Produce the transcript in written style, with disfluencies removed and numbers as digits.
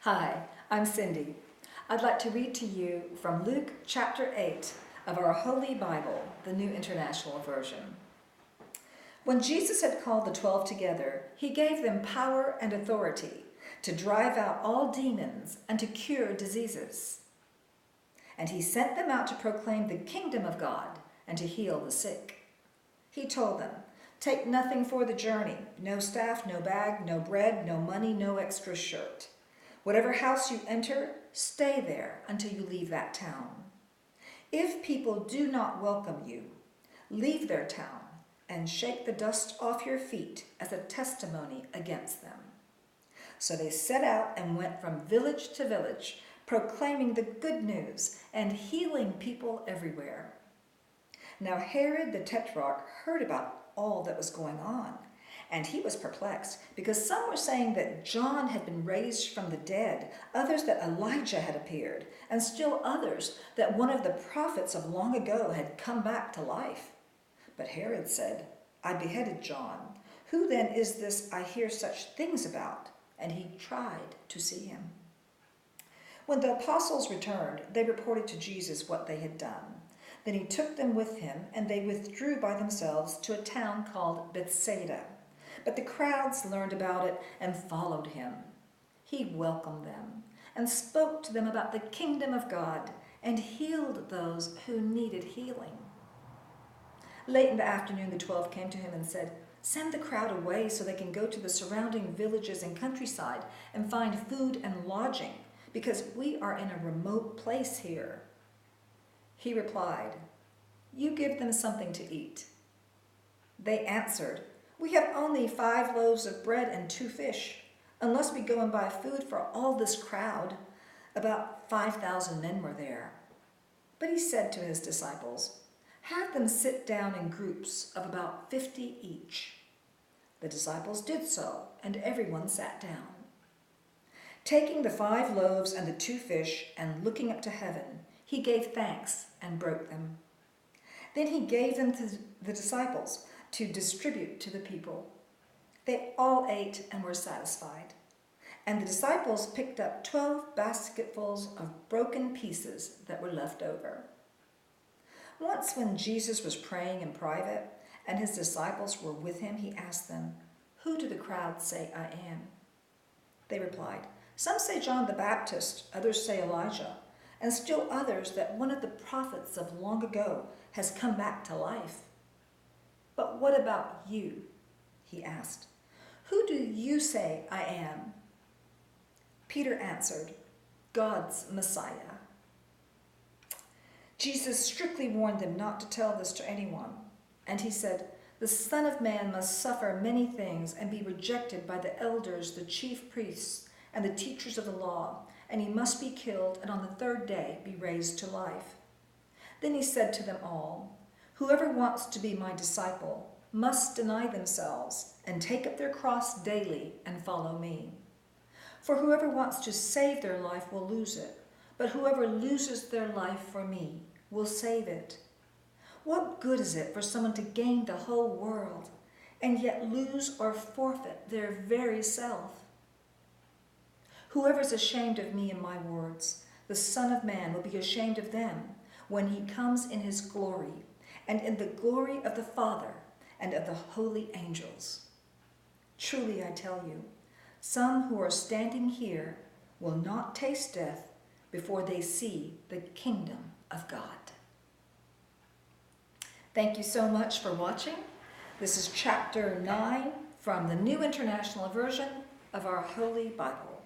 Hi, I'm Cindy. I'd like to read to you from Luke chapter 8 of our Holy Bible, the New International Version. When Jesus had called the 12 together, he gave them power and authority to drive out all demons and to cure diseases. And he sent them out to proclaim the kingdom of God and to heal the sick. He told them, "Take nothing for the journey, no staff, no bag, no bread, no money, no extra shirt. Whatever house you enter, stay there until you leave that town. If people do not welcome you, leave their town and shake the dust off your feet as a testimony against them." So they set out and went from village to village, proclaiming the good news and healing people everywhere. Now Herod the Tetrarch heard about all that was going on, and he was perplexed, because some were saying that John had been raised from the dead, others that Elijah had appeared, and still others that one of the prophets of long ago had come back to life. But Herod said, "I beheaded John. Who then is this I hear such things about?" And he tried to see him. When the apostles returned, they reported to Jesus what they had done. Then he took them with him, and they withdrew by themselves to a town called Bethsaida. But the crowds learned about it and followed him. He welcomed them and spoke to them about the kingdom of God and healed those who needed healing. Late in the afternoon, the 12 came to him and said, "Send the crowd away so they can go to the surrounding villages and countryside and find food and lodging, because we are in a remote place here." He replied, "You give them something to eat." They answered, "We have only 5 loaves of bread and 2 fish, unless we go and buy food for all this crowd." About 5,000 men were there. But he said to his disciples, "Have them sit down in groups of about 50 each." The disciples did so, and everyone sat down. Taking the 5 loaves and the 2 fish, and looking up to heaven, he gave thanks and broke them. Then he gave them to the disciples to distribute to the people. They all ate and were satisfied. And the disciples picked up 12 basketfuls of broken pieces that were left over. Once when Jesus was praying in private and his disciples were with him, he asked them, "Who do the crowd say I am?" They replied, "Some say John the Baptist, others say Elijah, and still others that one of the prophets of long ago has come back to life." "But what about you?" he asked. "Who do you say I am?" Peter answered, "God's Messiah." Jesus strictly warned them not to tell this to anyone. And he said, "The Son of Man must suffer many things and be rejected by the elders, the chief priests, and the teachers of the law, and he must be killed and on the 3rd day be raised to life." Then he said to them all, "Whoever wants to be my disciple must deny themselves and take up their cross daily and follow me. For whoever wants to save their life will lose it, but whoever loses their life for me will save it. What good is it for someone to gain the whole world and yet lose or forfeit their very self? Whoever is ashamed of me and my words, the Son of Man will be ashamed of them when he comes in his glory and in the glory of the Father and of the holy angels. Truly I tell you, some who are standing here will not taste death before they see the kingdom of God." Thank you so much for watching. This is chapter 9 from the New International Version of our Holy Bible.